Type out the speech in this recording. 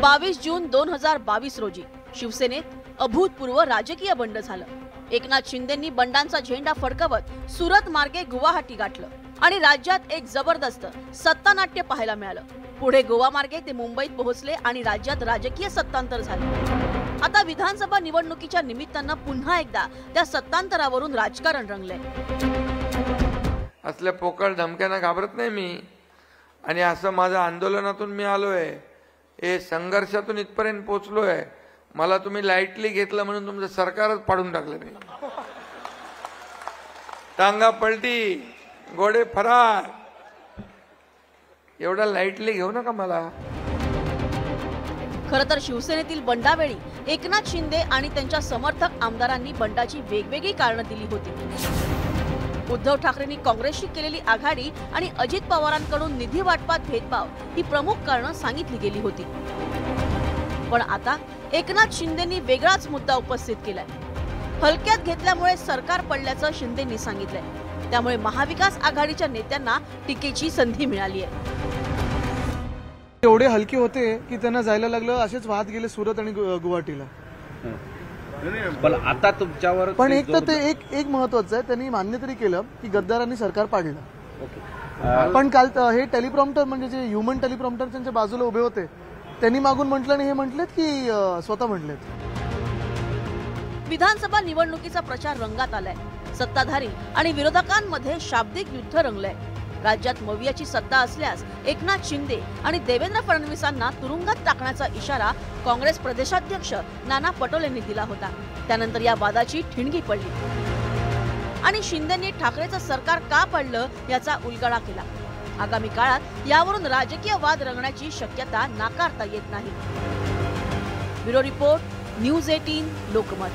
22 जून 2022 रोजी शिवसेनेत अभूतपूर्व राजकीय बंड झालं। एकनाथ शिंदेंनी बंडांचा झेंडा फडकवत सुरत मार्गे गुवाहाटी गाठलं आणि राज्यात एक जबरदस्त सत्तानाट्य पाहायला मिळालं। पुढे गोवा मार्गे ते मुंबईत पोहोचले आणि राज्यात राजकीय सत्तांतर झाले। आता विधानसभा निवडणुकीच्या निमित्तानं पुन्हा एकदा त्या सत्तांतरावरून राजकारण रंगले। असल्या पोकळ धमक्यांना घाबरत नाही मी, आणि असं माझ्या आंदोलनातून मी आलोय, हे संघर्षातून इथपर्यंत पोहोचलोय। मला तुम्ही लाईटली घेतलं म्हणून तुमचं सरकारच पाडून टाकलं मी। टांगा पलटी, घोडे फरार, एवढा लाईटली घेऊ नका मला। खरं तर शिवसेनेतील बंडावेळी एकनाथ शिंदे आणि त्यांच्या समर्थक आमदारांनी बंडाची वेगवेगळी कारणं दिली होती। उद्धव ठाकरेंनी काँग्रेसशी केलेली आघाडी आणि अजित पवारांकडून निधी वाटपात भेदभाव ही प्रमुख कारणं सांगितली गेली होती। पण आता एकनाथ शिंदेंनी वेगळाच मुद्दा उपस्थित केलाय। हलक्यात घेतल्यामुळे सरकार पडल्याचं शिंदेंनी सांगितलंय। त्यामुळे महाविकास आघाडीच्या नेत्यांना टीकेची संधी मिळाली आहे। एवढे हलके होते की त्यांना जायला लागलं, असेच वाहत गेले सुरत आणि गुवाहाटीला। पण आता तुमच्यावर पण एक तर ते एक महत्वाचं आहे, त्यांनी मान्य तरी केलं की गद्दारांनी सरकार पाडलं। पण काल हे टेलिप्रॉम्प्टर म्हणजे जे ह्युमन टेलिप्रॉम्प्टर त्यांच्या बाजूला उभे होते, त्यांनी मागून म्हटलं आणि हे म्हटलेत की स्वतः म्हटलेत। विधानसभा निवडणुकीचा प्रचार रंगात आलाय। सत्ताधारी आणि विरोधकांमध्ये शाब्दिक युद्ध रंगलंय। राज्यात मवियाची सत्ता असल्यास एकनाथ शिंदे आणि देवेंद्र फडणवीसांना तुरुंगात टाकण्याचा इशारा काँग्रेस प्रदेशाध्यक्ष नाना पटोलेंनी दिला होता। त्यानंतर या वादाची ठिणगी पडली आणि शिंदेंनी ठाकरेचं सरकार का पडलं याचा उलगडा केला। आगामी काळात यावरून राजकीय वाद रंगण्याची शक्यता नाकारता येत नाही। Bureau report, news 18 Lokmat.